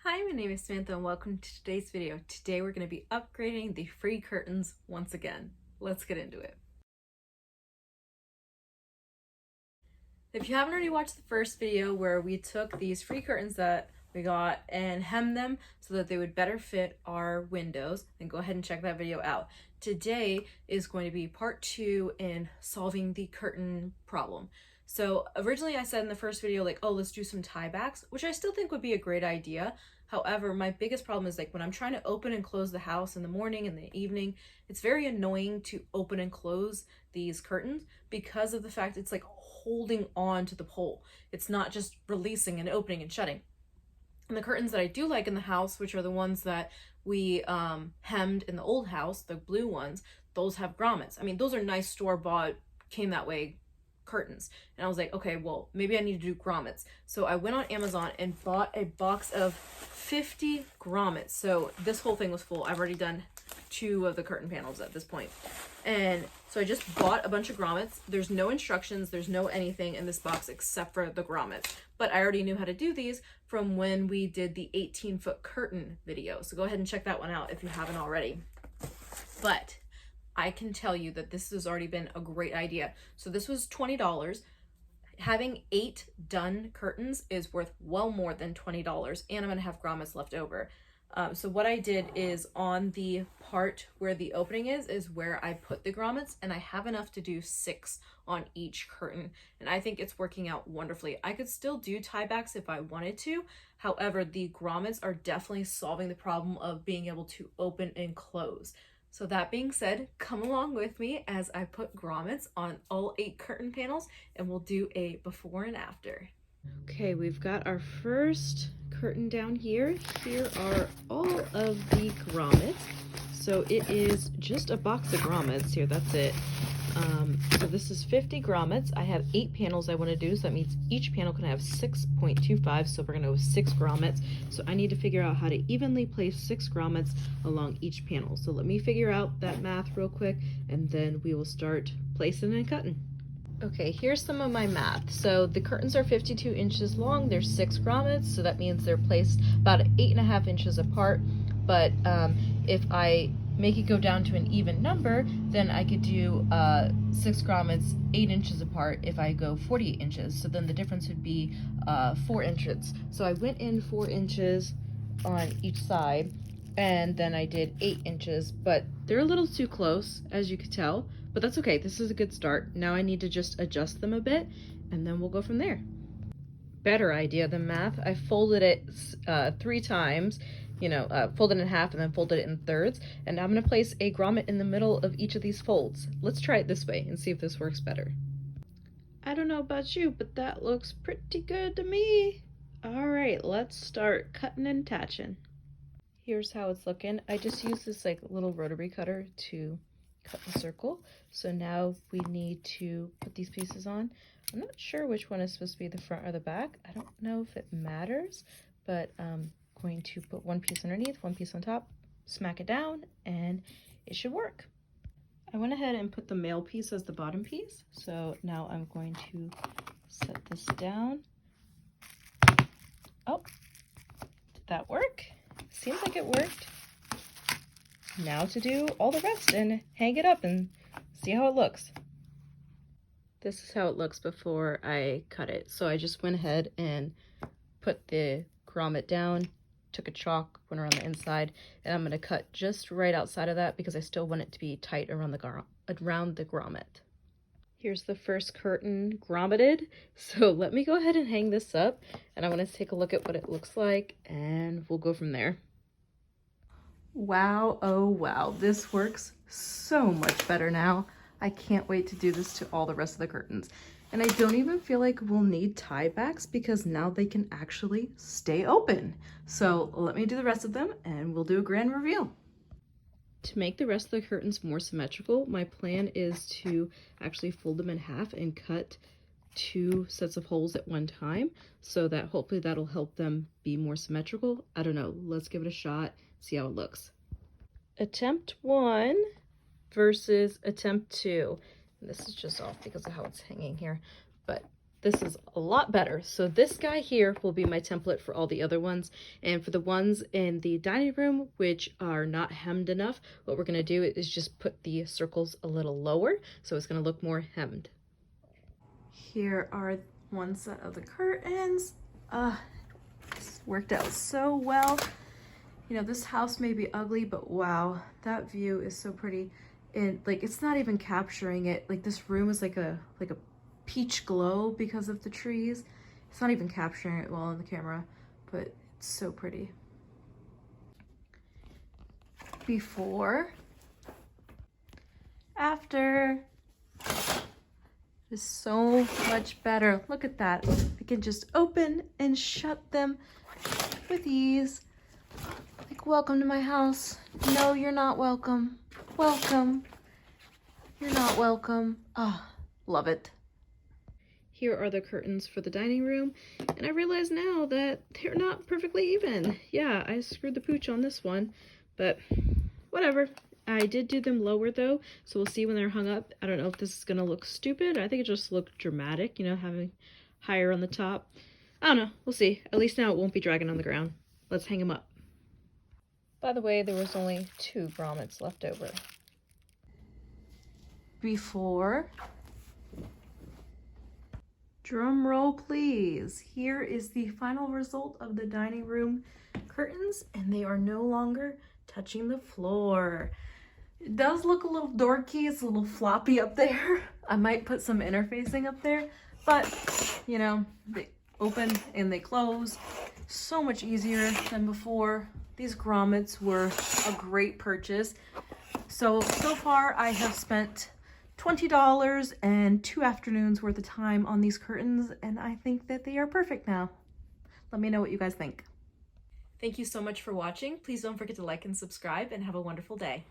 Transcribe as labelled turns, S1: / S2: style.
S1: Hi, my name is Samantha and welcome to today's video. Today we're going to be upgrading the free curtains once again. Let's get into it. If you haven't already watched the first video where we took these free curtains that we got and hemmed them so that they would better fit our windows, then go ahead and check that video out. Today is going to be part 2 in solving the curtain problem. So originally I said in the first video, like, oh, let's do some tiebacks, which I still think would be a great idea. However, my biggest problem is like when I'm trying to open and close the house in the morning and the evening, it's very annoying to open and close these curtains because of the fact it's like holding on to the pole. It's not just releasing and opening and shutting. And the curtains that I do like in the house, which are the ones that we hemmed in the old house, the blue ones, those have grommets. I mean, those are nice store-bought, came that way curtains. And I was like, okay, well, maybe I need to do grommets. So I went on Amazon and bought a box of 50 grommets. So this whole thing was full. I've already done 2 of the curtain panels at this point. And so I just bought a bunch of grommets. There's no instructions, there's no anything in this box except for the grommets. But I already knew how to do these from when we did the 18-foot curtain video. So go ahead and check that one out if you haven't already. But I can tell you that this has already been a great idea. So this was $20. Having 8 done curtains is worth well more than $20, and I'm gonna have grommets left over. So what I did is on the part where the opening is where I put the grommets, and I have enough to do 6 on each curtain, and I think it's working out wonderfully. I could still do tiebacks if I wanted to. However, the grommets are definitely solving the problem of being able to open and close. So that being said, come along with me as I put grommets on all 8 curtain panels and we'll do a before and after. Okay, we've got our first curtain down here. Here are all of the grommets. So it is just a box of grommets here, that's it. So this is 50 grommets. I have 8 panels I want to do, so that means each panel can have 6.25, so we're going to go with 6 grommets. So I need to figure out how to evenly place 6 grommets along each panel. So let me figure out that math real quick, and then we will start placing and cutting. Okay, here's some of my math. So the curtains are 52 inches long, there's 6 grommets, so that means they're placed about 8.5 inches apart. But if I make it go down to an even number, then I could do 6 grommets 8 inches apart if I go 48 inches. So then the difference would be 4 inches. So I went in 4 inches on each side, and then I did 8 inches, but they're a little too close, as you could tell, but that's okay. This is a good start. Now I need to just adjust them a bit, and then we'll go from there. Better idea than math. I folded it 3 times, folded it in half and then folded it in thirds. And now I'm gonna place a grommet in the middle of each of these folds. Let's try it this way and see if this works better. I don't know about you, but that looks pretty good to me. All right, let's start cutting and attaching. Here's how it's looking. I just used this like little rotary cutter to cut the circle. So now we need to put these pieces on. I'm not sure which one is supposed to be the front or the back. I don't know if it matters, but I'm going to put one piece underneath, one piece on top, smack it down, and it should work. I went ahead and put the male piece as the bottom piece. So now I'm going to set this down. Oh, did that work? Seems like it worked. Now to do all the rest and hang it up and see how it looks. This is how it looks before I cut it. So I just went ahead and put the grommet down, took a chalk, went around the inside, and I'm gonna cut just right outside of that because I still want it to be tight around the grommet. Here's the first curtain grommeted. So let me go ahead and hang this up, and I want to take a look at what it looks like, and we'll go from there. Wow, oh wow, this works so much better now. I can't wait to do this to all the rest of the curtains. And I don't even feel like we'll need tiebacks because now they can actually stay open. So let me do the rest of them and we'll do a grand reveal. To make the rest of the curtains more symmetrical, my plan is to actually fold them in half and cut 2 sets of holes at one time so that hopefully that'll help them be more symmetrical. I don't know, let's give it a shot, see how it looks. Attempt 1 versus attempt 2. And this is just off because of how it's hanging here, but this is a lot better. So this guy here will be my template for all the other ones. And for the ones in the dining room, which are not hemmed enough, what we're gonna do is just put the circles a little lower, so it's gonna look more hemmed. Here are one set of the curtains. This worked out so well. You know, this house may be ugly, but wow, that view is so pretty. And like, it's not even capturing it. Like, this room is like a peach glow because of the trees. It's not even capturing it well on the camera, but it's so pretty. Before, after. It's so much better. Look at that. I can just open and shut them with ease. Like, welcome to my house. No, you're not welcome. Welcome. You're not welcome. Ah, love it. Here are the curtains for the dining room, and I realize now that they're not perfectly even. Yeah, I screwed the pooch on this one, but whatever. I did do them lower though, so we'll see when they're hung up. I don't know if this is gonna look stupid. I think it just looked dramatic, you know, having higher on the top. I don't know, we'll see. At least now it won't be dragging on the ground. Let's hang them up. By the way, there was only 2 grommets left over. Before. Drum roll, please. Here is the final result of the dining room curtains, and they are no longer touching the floor. It does look a little dorky. It's a little floppy up there. I might put some interfacing up there, but you know, they open and they close. So much easier than before. These grommets were a great purchase. So far I have spent $20 and 2 afternoons worth of time on these curtains, and I think that they are perfect now. Let me know what you guys think. Thank you so much for watching. Please don't forget to like and subscribe, and have a wonderful day.